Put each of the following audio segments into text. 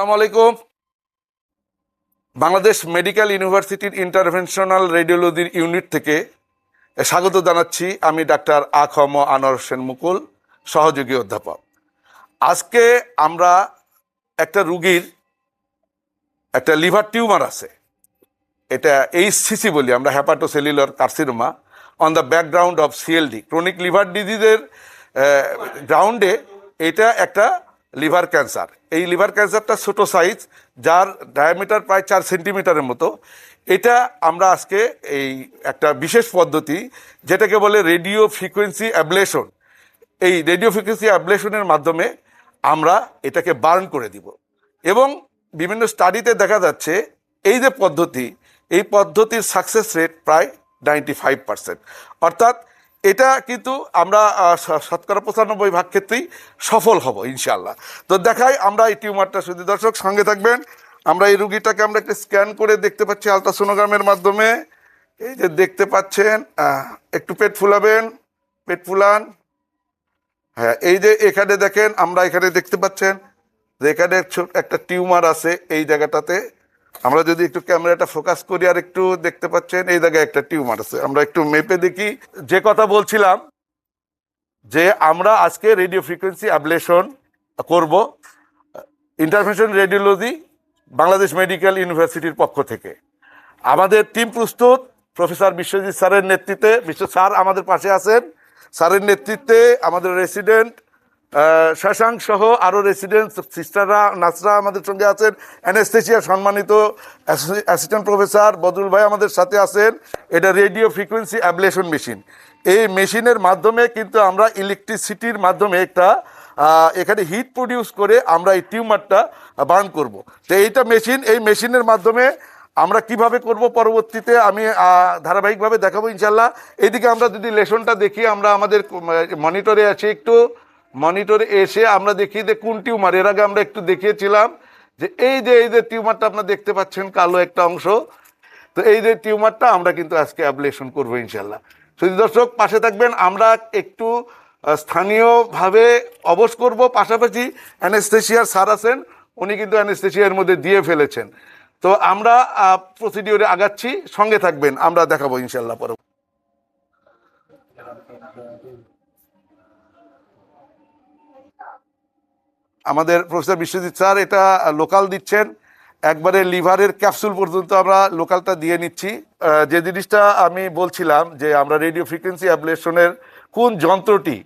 আসসালামু আলাইকুম। বাংলাদেশ মেডিকেল ইউনিভার্সিটির ইন্টারভেনশনাল রেডিওলজির ইউনিট থেকে স্বাগত জানাচ্ছি। আমি ডাক্তার আ.খ.ম. আনোয়ার হোসেন মুকুল, সহযোগী অধ্যাপক। আজকে আমরা একটা রুগীর একটা লিভার টিউমার আছে, এটা এইচসিসি বলি আমরা, hepatocellular carcinoma on the background of CLD, chronic liver ডিজিজের গ্রাউন্ডে এটা একটা লিভার ক্যান্সার। এই লিভার ক্যান্সারটা ছোট সাইজ, যার ডায়ামিটার প্রায় 4 সেন্টিমিটারের মতো। এটা আমরা আজকে এই একটা বিশেষ পদ্ধতি যেটাকে বলে রেডিও ফ্রিকোয়েন্সি অ্যাবলেশন, এই রেডিও ফ্রিকোয়েন্সি অ্যাবলেশনের মাধ্যমে আমরা এটাকে বার্ন করে দিব। এবং বিভিন্ন স্টাডিতে দেখা যাচ্ছে এই যে পদ্ধতি, এই পদ্ধতির সাকসেস রেট প্রায় 95%। অর্থাৎ এটা কিন্তু আমরা শতকরা 95% ক্ষেত্রেই সফল হব ইনশাল্লাহ। তো দেখাই আমরা এই টিউমারটা, শুধু দর্শক সঙ্গে থাকবেন। আমরা এই রুগীটাকে আমরা একটা স্ক্যান করে দেখতে পাচ্ছি আলট্রাসোনোগ্রামের মাধ্যমে। এই যে দেখতে পাচ্ছেন, একটু পেট ফুলাবেন, পেট ফুলান। হ্যাঁ, এই যে এখানে দেখেন, আমরা এখানে দেখতে পাচ্ছেন যে এখানে একটা টিউমার আছে এই জায়গাটাতে। আমরা যদি একটু ক্যামেরাটা ফোকাস করি, আর একটু দেখতে পাচ্ছেন এই জায়গায় একটা টিউমার আছে। আমরা একটু মেপে দেখি। যে কথা বলছিলাম যে আমরা আজকে রেডিও ফ্রিকোয়েন্সি অ্যাবলেশন করব ইন্টারভেনশন রেডিওলজি বাংলাদেশ মেডিকেল ইউনিভার্সিটির পক্ষ থেকে। আমাদের টিম প্রস্তুত, প্রফেসর বিশ্বজিৎ স্যারের নেতৃত্বে। বিশ্ব স্যার আমাদের পাশে আছেন, স্যারের নেতৃত্বে আমাদের রেসিডেন্ট শশাঙ্ক সহ আরও রেসিডেন্ট সিস্টাররা, নার্সরা আমাদের সঙ্গে আছেন। অ্যানেস্থেসিয়া সম্মানিত অ্যাসিস্ট্যান্ট প্রফেসর বদরুল ভাই আমাদের সাথে আছেন। এটা রেডিও ফ্রিকোয়েন্সি অ্যাবলেশন মেশিন। এই মেশিনের মাধ্যমে কিন্তু আমরা ইলেকট্রিসিটির মাধ্যমে একটা এখানে হিট প্রডিউস করে আমরা এই টিউমারটা বার্ন করব। তো এইটা মেশিন, এই মেশিনের মাধ্যমে আমরা কিভাবে করব পরবর্তীতে আমি ধারাবাহিকভাবে দেখাবো ইনশাল্লাহ। এইদিকে আমরা যদি লেশনটা দেখি, আমরা আমাদের মনিটরে আছি, একটু মনিটরে এসে আমরা দেখি যে কোন টিউমার। এর আগে আমরা একটু দেখিয়েছিলাম যে এই যে টিউমারটা আপনারা দেখতে পাচ্ছেন, কালো একটা অংশ। তো এই যে টিউমারটা আমরা কিন্তু আজকে অ্যাবলেশন করবো ইনশাল্লাহ। শুধু দর্শক পাশে থাকবেন, আমরা একটু স্থানীয়ভাবে অবশ করব। পাশাপাশি অ্যানেস্থেসিয়ার স্যার আছেন, উনি কিন্তু অ্যানেস্থেসিয়ার মধ্যে দিয়ে ফেলেছেন। তো আমরা প্রসিডিওরে আগাচ্ছি, সঙ্গে থাকবেন, আমরা দেখাবো ইনশাল্লাহ পরে। আমাদের প্রফেসর বিশ্বজিৎ স্যার এটা লোকাল দিচ্ছেন, একবারে লিভারের ক্যাপসুল পর্যন্ত আমরা লোকালটা দিয়ে নিচ্ছি। যে জিনিসটা আমি বলছিলাম যে আমরা রেডিও ফ্রিকোয়েন্সি অ্যাবলেশনের কোন যন্ত্রটি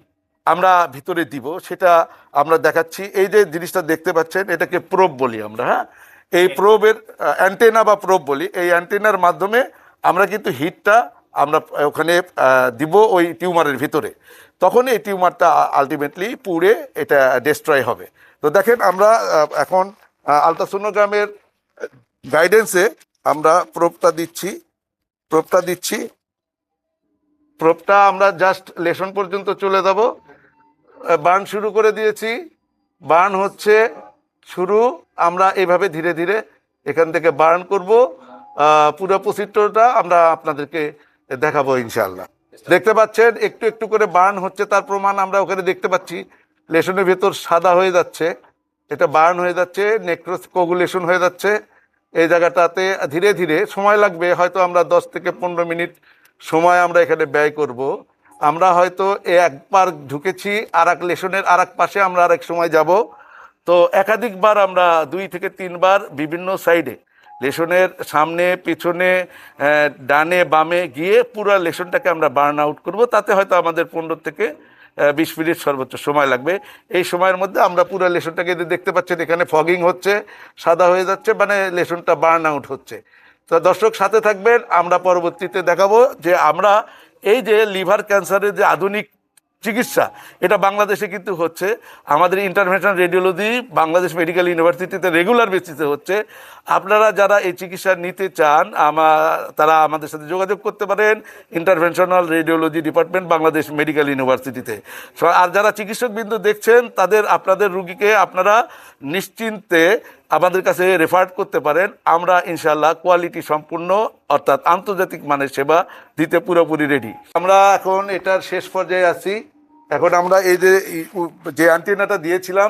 আমরা ভিতরে দিব সেটা আমরা দেখাচ্ছি। এই যে জিনিসটা দেখতে পাচ্ছেন, এটাকে প্রোব বলি আমরা। হ্যাঁ, এই প্রোবের অ্যান্টেনা বা প্রোব বলি। এই অ্যান্টেনার মাধ্যমে আমরা কিন্তু হিটটা আমরা ওখানে দিব ওই টিউমারের ভিতরে। তখন এই টিউমারটা আলটিমেটলি পুড়ে এটা ডেস্ট্রয় হবে। তো দেখেন, আমরা এখন আলট্রাসোনোগ্রামের গাইডেন্সে আমরা প্রোবটা দিচ্ছি। প্রোবটা আমরা জাস্ট লেশন পর্যন্ত চলে যাব। বার্ন শুরু করে দিয়েছি, বার্ন হচ্ছে শুরু। আমরা এইভাবে ধীরে ধীরে এখান থেকে বার্ন করব। পুরো প্রসিডিউরটা আমরা আপনাদেরকে দেখাবো ইনশাআল্লাহ। দেখতে পাচ্ছেন একটু একটু করে বার্ন হচ্ছে, তার প্রমাণ আমরা ওখানে দেখতে পাচ্ছি। লেশনের ভেতর সাদা হয়ে যাচ্ছে, এটা বার্ন হয়ে যাচ্ছে, নেক্রোস কোগুলেশন হয়ে যাচ্ছে। এই জায়গাটাতে ধীরে ধীরে সময় লাগবে, হয়তো আমরা 10 থেকে 15 মিনিট সময় আমরা এখানে ব্যয় করব। আমরা হয়তো একবার ঢুকেছি, আর এক লেশনের আর এক পাশে আমরা আরেক সময় যাব। তো একাধিকবার আমরা 2 থেকে 3 বার বিভিন্ন সাইডে, লেশনের সামনে পিছনে ডানে বামে গিয়ে পুরো লেশনটাকে আমরা বার্ন আউট করব। তাতে হয়তো আমাদের 15 থেকে 20 মিনিট সর্বোচ্চ সময় লাগবে। এই সময়ের মধ্যে আমরা পুরো লেশনটাকে দেখতে পাচ্ছেন, এখানে ফগিং হচ্ছে, সাদা হয়ে যাচ্ছে, মানে লেশনটা বার্ন আউট হচ্ছে। তো দর্শক সাথে থাকবেন, আমরা পরবর্তীতে দেখাবো যে আমরা এই যে লিভার ক্যান্সারের যে আধুনিক চিকিৎসা, এটা বাংলাদেশে কিন্তু হচ্ছে। আমাদের ইন্টারভেনশন রেডিওলজি বাংলাদেশ মেডিকেল ইউনিভার্সিটিতে রেগুলার বেসিসে হচ্ছে। আপনারা যারা এই চিকিৎসা নিতে চান, তারা আমাদের সাথে যোগাযোগ করতে পারেন interventional radiology department Bangladesh medical ইউনিভার্সিটিতে। আর যারা চিকিৎসকবৃন্দ দেখছেন, আপনাদের রুগীকে আপনারা নিশ্চিন্তে আমাদের কাছে রেফার করতে পারেন। আমরা ইনশাআল্লাহ কোয়ালিটি সম্পূর্ণ, অর্থাৎ আন্তর্জাতিক মানের সেবা দিতে পুরোপুরি রেডি। আমরা এখন এটার শেষ পর্যায়ে আছি। এখন আমরা এই যে অ্যান্টেনাটা দিয়েছিলাম,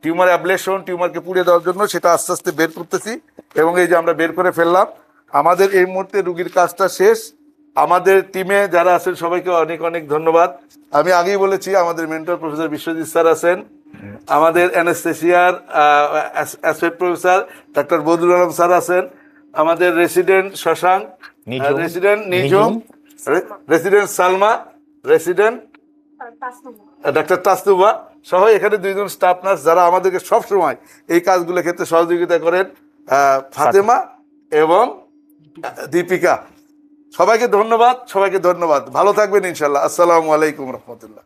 টিউমার অ্যাবলেশন, টিউমারকে পুড়িয়ে দেওয়ার জন্য, সেটা আস্তে আস্তে বের করতেছি এবং এই যে আমরা বের করে ফেললাম। আমাদের এই মুহূর্তে রুগীর কাজটা শেষ। আমাদের টিমে যারা আছেন সবাইকে অনেক অনেক ধন্যবাদ। আমি আগেই বলেছি আমাদের মেন্টর প্রফেসর বিশ্বজিৎ স্যার আছেন, আমাদের অ্যানেস্থেসিয়ার associate professor doctor Badrul Alam sir আছেন, আমাদের resident Shashanka, resident Nijhum, resident Salma, resident doctor Tasnuba সহ এখানে 2 জন স্টাফ নার্স যারা আমাদেরকে সব সময় এই কাজগুলোর ক্ষেত্রে সহযোগিতা করেন, ফাতেমা এবং দীপিকা। সবাইকে ধন্যবাদ, সবাইকে ধন্যবাদ। ভালো থাকবেন ইনশাল্লাহ। আসসালামু আলাইকুম রহমতুল্লাহ।